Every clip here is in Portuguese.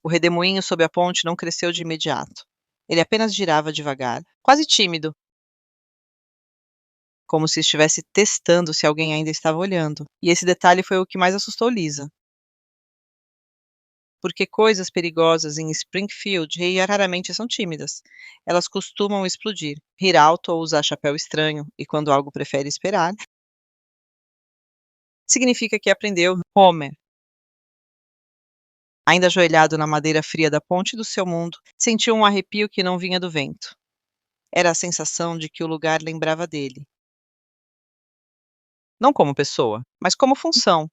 O redemoinho sob a ponte não cresceu de imediato. Ele apenas girava devagar, quase tímido, como se estivesse testando se alguém ainda estava olhando. E esse detalhe foi o que mais assustou Lisa. Porque coisas perigosas em Springfield raramente são tímidas. Elas costumam explodir, rir alto ou usar chapéu estranho, e quando algo prefere esperar, significa que aprendeu. Homer, ainda ajoelhado na madeira fria da ponte do seu mundo, sentiu um arrepio que não vinha do vento. Era a sensação de que o lugar lembrava dele. Não como pessoa, mas como função.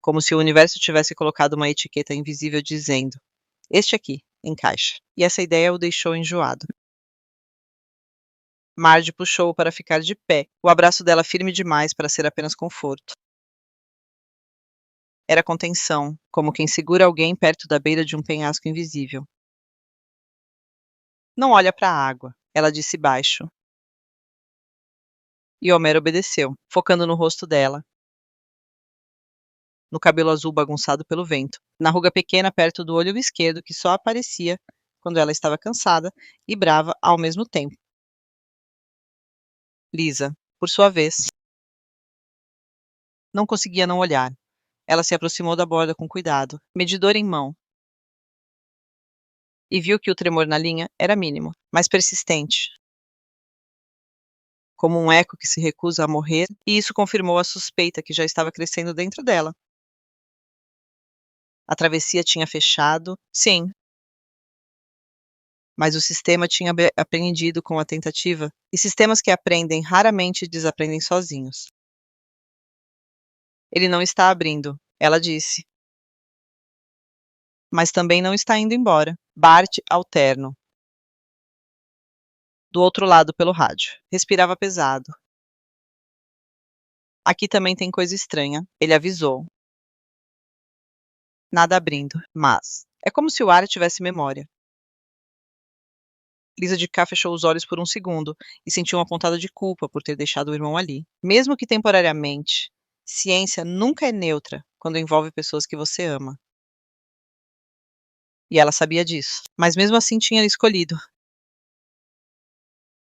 Como se o universo tivesse colocado uma etiqueta invisível dizendo: este aqui, encaixa. E essa ideia o deixou enjoado. Marge puxou-o para ficar de pé, o abraço dela firme demais para ser apenas conforto. Era contenção, como quem segura alguém perto da beira de um penhasco invisível. Não olha para a água, ela disse baixo. E Homer obedeceu, focando no rosto dela, no cabelo azul bagunçado pelo vento, na ruga pequena perto do olho esquerdo que só aparecia quando ela estava cansada e brava ao mesmo tempo. Lisa, por sua vez, não conseguia não olhar. Ela se aproximou da borda com cuidado, medidor em mão, e viu que o tremor na linha era mínimo, mas persistente, como um eco que se recusa a morrer, e isso confirmou a suspeita que já estava crescendo dentro dela. A travessia tinha fechado, sim, mas o sistema tinha aprendido com a tentativa, e sistemas que aprendem raramente desaprendem sozinhos. Ele não está abrindo, ela disse. Mas também não está indo embora. Bart Alterno. Do outro lado pelo rádio. Respirava pesado. Aqui também tem coisa estranha, ele avisou. Nada abrindo, mas é como se o ar tivesse memória. Lisa de cá fechou os olhos por um segundo e sentiu uma pontada de culpa por ter deixado o irmão ali. Mesmo que temporariamente, ciência nunca é neutra quando envolve pessoas que você ama. E ela sabia disso, mas mesmo assim tinha escolhido.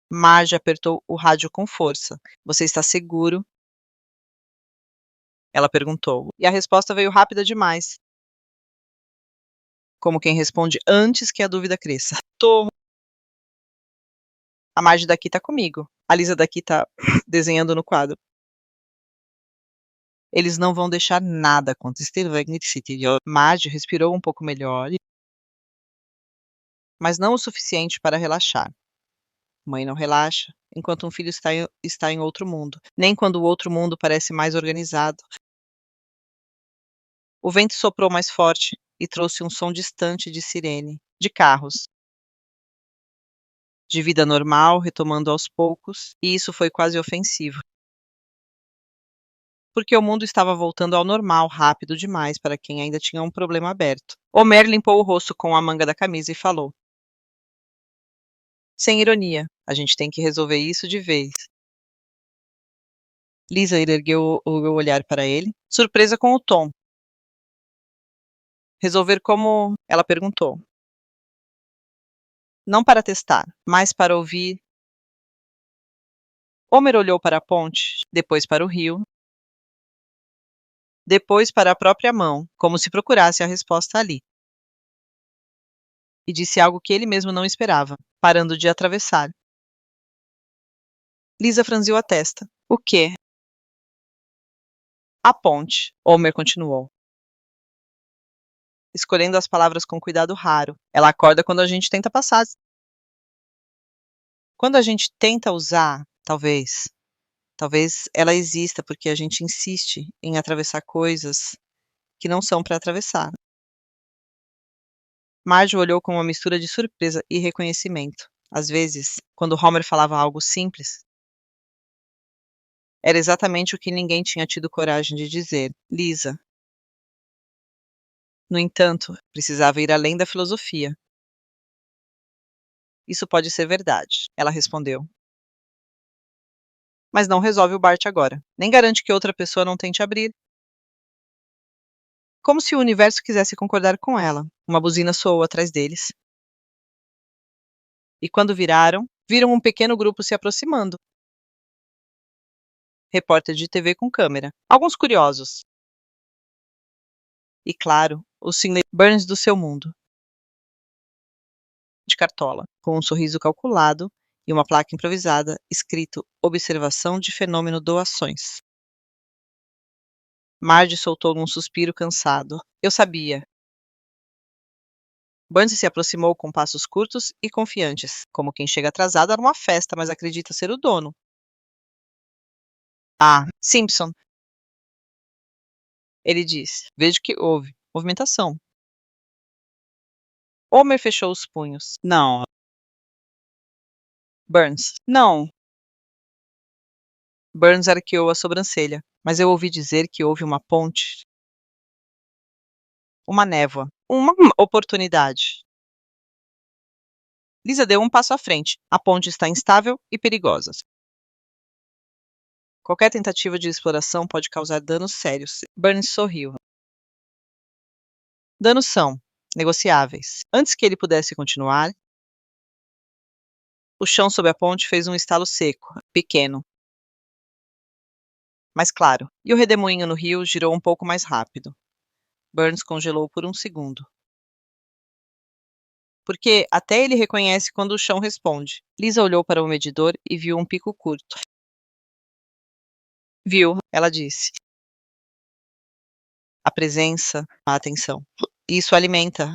Marge apertou o rádio com força. Você está seguro? Ela perguntou, e a resposta veio rápida demais. Como quem responde antes que a dúvida cresça. Tô. A Marge daqui tá comigo. A Lisa daqui tá desenhando no quadro. Eles não vão deixar nada acontecer. Marge respirou um pouco melhor, mas não o suficiente para relaxar. Mãe não relaxa enquanto um filho está em outro mundo, nem quando o outro mundo parece mais organizado. O vento soprou mais forte e trouxe um som distante de sirene, de carros. De vida normal, retomando aos poucos, e isso foi quase ofensivo. Porque o mundo estava voltando ao normal rápido demais para quem ainda tinha um problema aberto. Homer limpou o rosto com a manga da camisa e falou. Sem ironia, a gente tem que resolver isso de vez. Lisa ergueu o olhar para ele, surpresa com o tom. Resolver como? Ela perguntou. Não para testar, mas para ouvir. Homer olhou para a ponte, depois para o rio, depois para a própria mão, como se procurasse a resposta ali. E disse algo que ele mesmo não esperava, parando de atravessar. Lisa franziu a testa. O quê? A ponte, Homer continuou. Escolhendo as palavras com cuidado raro. Ela acorda quando a gente tenta passar. Quando a gente tenta usar, talvez ela exista porque a gente insiste em atravessar coisas que não são para atravessar. Marge olhou com uma mistura de surpresa e reconhecimento. Às vezes, quando Homer falava algo simples, era exatamente o que ninguém tinha tido coragem de dizer. Lisa. No entanto, precisava ir além da filosofia. Isso pode ser verdade, ela respondeu. Mas não resolve o Bart agora. Nem garante que outra pessoa não tente abrir. como se o universo quisesse concordar com ela. Uma buzina soou atrás deles. E quando viram um pequeno grupo se aproximando. Repórter de TV com câmera. Alguns curiosos. E claro, o Sr. Burns do seu mundo. De cartola, com um sorriso calculado e uma placa improvisada, escrito Observação de Fenômeno Doações. Marge soltou um suspiro cansado. Eu sabia. Burns se aproximou com passos curtos e confiantes, como quem chega atrasado a uma festa, mas acredita ser o dono. Ah, Simpson. Ele disse. Vejo que houve movimentação. Homer fechou os punhos. Não. Burns. Não. Burns arqueou a sobrancelha. Mas eu ouvi dizer que houve uma ponte. Uma névoa. Uma oportunidade. Lisa deu um passo à frente. A ponte está instável e perigosa. Qualquer tentativa de exploração pode causar danos sérios. Burns sorriu. Danos são negociáveis. Antes que ele pudesse continuar, o chão sob a ponte fez um estalo seco, pequeno, mas claro, e o redemoinho no rio girou um pouco mais rápido. Burns congelou por um segundo. Porque até ele reconhece quando o chão responde. Lisa olhou para o medidor e viu um pico curto. Viu, ela disse. A presença, a atenção. Isso alimenta.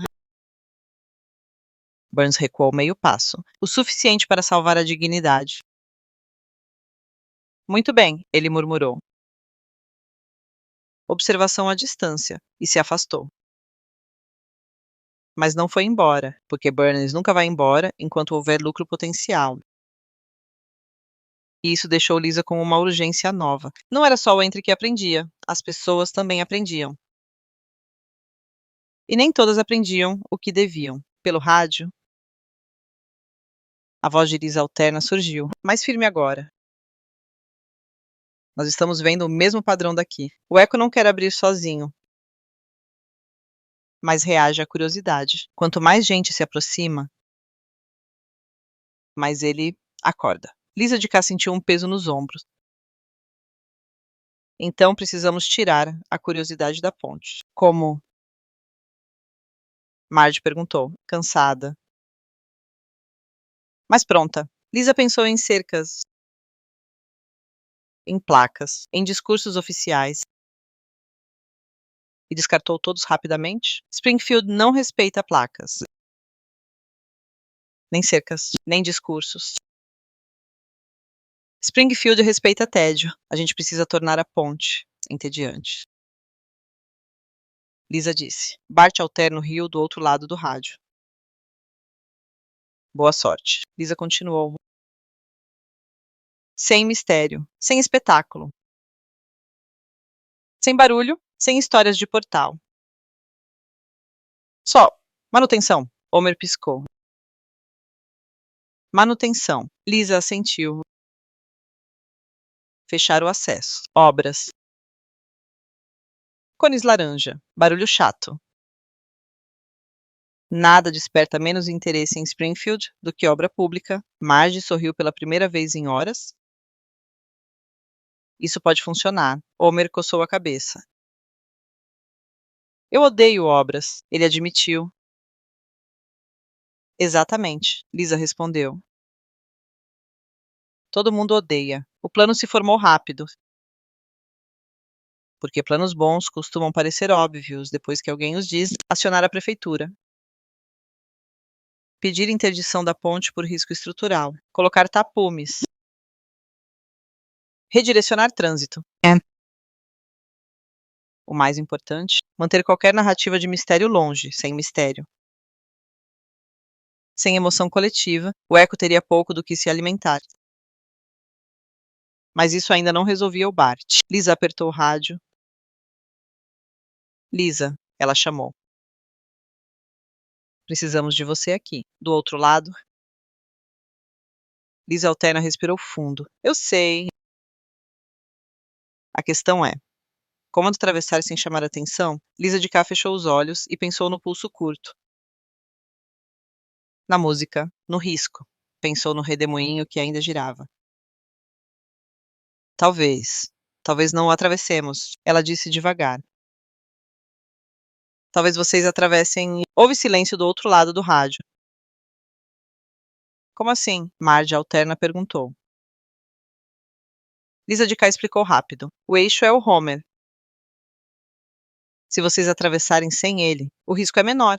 Burns recuou meio passo, o suficiente para salvar a dignidade. Muito bem, ele murmurou. Observação à distância, e se afastou. Mas não foi embora, porque Burns nunca vai embora enquanto houver lucro potencial. E isso deixou Lisa com uma urgência nova. Não era só o Entre que aprendia, as pessoas também aprendiam. E nem todas aprendiam o que deviam. Pelo rádio, a voz de Lisa alterna surgiu, mais firme agora. Nós estamos vendo o mesmo padrão daqui. O eco não quer abrir sozinho, mas reage à curiosidade. Quanto mais gente se aproxima, mais ele acorda. Lisa de cá sentiu um peso nos ombros. Então precisamos tirar a curiosidade da ponte. Como? Marge perguntou, cansada. Mas pronta. Lisa pensou em cercas, em placas, em discursos oficiais. E descartou todos rapidamente. Springfield não respeita placas, nem cercas, nem discursos. Springfield respeita tédio. A gente precisa tornar a ponte entediante. Lisa disse. Bart alterna o rio do outro lado do rádio. Boa sorte. Lisa continuou. Sem mistério, sem espetáculo. Sem barulho, sem histórias de portal. Só manutenção. Homer piscou. Manutenção. Lisa assentiu. Fechar o acesso. Obras. Cones laranja. Barulho chato. Nada desperta menos interesse em Springfield do que obra pública. Marge sorriu pela primeira vez em horas. Isso pode funcionar. Homer coçou a cabeça. Eu odeio obras, ele admitiu. Exatamente, Lisa respondeu. Todo mundo odeia. O plano se formou rápido. Porque planos bons costumam parecer óbvios depois que alguém os diz, acionar a prefeitura. Pedir interdição da ponte por risco estrutural. Colocar tapumes. Redirecionar trânsito. O mais importante, manter qualquer narrativa de mistério longe, sem mistério. Sem emoção coletiva, o eco teria pouco do que se alimentar. Mas isso ainda não resolvia o Bart. Lisa apertou o rádio. Lisa, ela chamou. Precisamos de você aqui. Do outro lado. Lisa Alterna respirou fundo. Eu sei. A questão é, Como atravessar sem chamar atenção? Lisa de Cá fechou os olhos e pensou no pulso curto. Na música, no risco. Pensou no redemoinho que ainda girava. Talvez não o atravessemos, ela disse devagar. Talvez vocês atravessem. Houve silêncio do outro lado do rádio. Como assim? Marge Alterna perguntou. Lisa de Cá explicou rápido. O eixo é o Homer. Se vocês atravessarem sem ele, o risco é menor.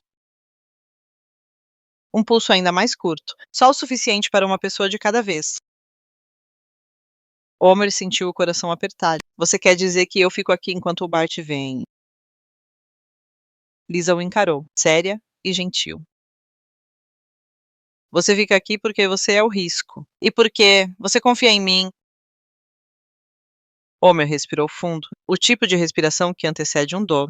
Um pulso ainda mais curto, só o suficiente para uma pessoa de cada vez. Homer sentiu o coração apertar. Você quer dizer que eu fico aqui enquanto o Bart vem? Lisa o encarou, séria e gentil. Você fica aqui porque você é o risco. E porque você confia em mim. Homer respirou fundo, o tipo de respiração que antecede um dó.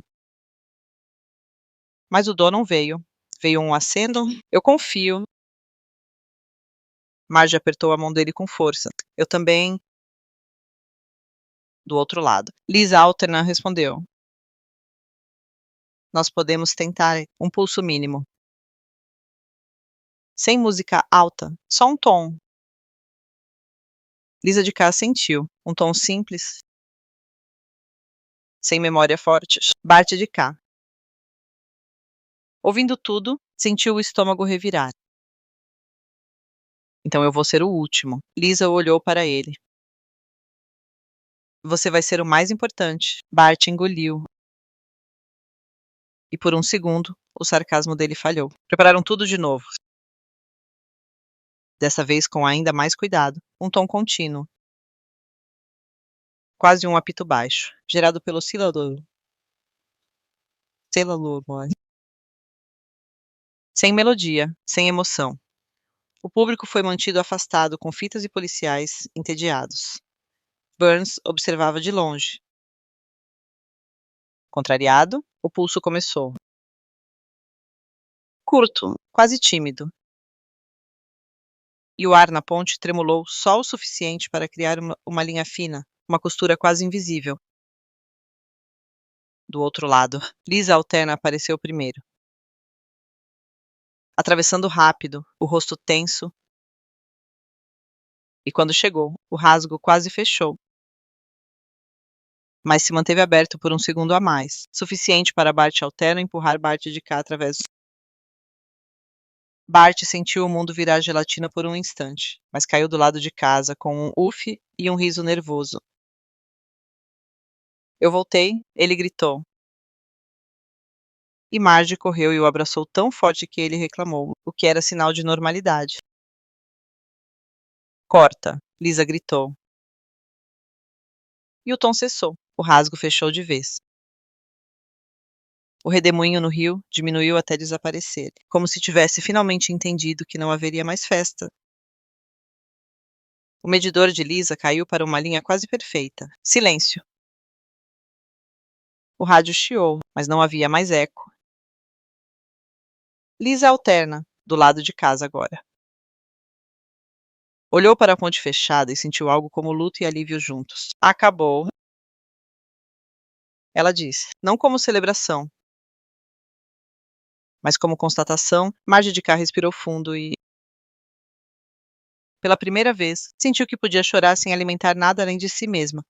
Mas o dó não veio. Veio um aceno. Eu confio. Marge apertou a mão dele com força. Eu também. Do outro lado. Lisa Alterna respondeu. Nós podemos tentar um pulso mínimo. Sem música alta, só um tom. Lisa de Cá sentiu. Um tom simples. Sem memória forte. Bart de Cá. Ouvindo tudo, sentiu o estômago revirar. Então eu vou ser o último. Lisa olhou para ele. Você vai ser o mais importante. Bart engoliu. E por um segundo, o sarcasmo dele falhou. Prepararam tudo de novo. Dessa vez com ainda mais cuidado. Um tom contínuo. Quase um apito baixo, gerado pelo oscilador. Sem melodia, sem emoção. O público foi mantido afastado com fitas e policiais entediados. Burns observava de longe. Contrariado, o pulso começou. Curto, quase tímido. E o ar na ponte tremulou só o suficiente para criar uma linha fina, uma costura quase invisível. Do outro lado, Lisa Alterna apareceu primeiro. Atravessando rápido, o rosto tenso. E quando chegou, o rasgo quase fechou. Mas se manteve aberto por um segundo a mais, suficiente para Bart Alterna empurrar Bart de Cá através. Bart sentiu o mundo virar gelatina por um instante, mas caiu do lado de casa com um uf e um riso nervoso. Eu voltei, ele gritou. E Marge correu e o abraçou tão forte que ele reclamou, o que era sinal de normalidade. Corta, Lisa gritou. E o tom cessou, o rasgo fechou de vez. O redemoinho no rio diminuiu até desaparecer, como se tivesse finalmente entendido que não haveria mais festa. O medidor de Lisa caiu para uma linha quase perfeita. Silêncio. O rádio chiou, mas não havia mais eco. Lisa Alterna, do lado de casa agora. Olhou para a ponte fechada e sentiu algo como luto e alívio juntos. Acabou. Ela disse, não como celebração, mas como constatação. Marge de Cá respirou fundo e, pela primeira vez, sentiu que podia chorar sem alimentar nada além de si mesma.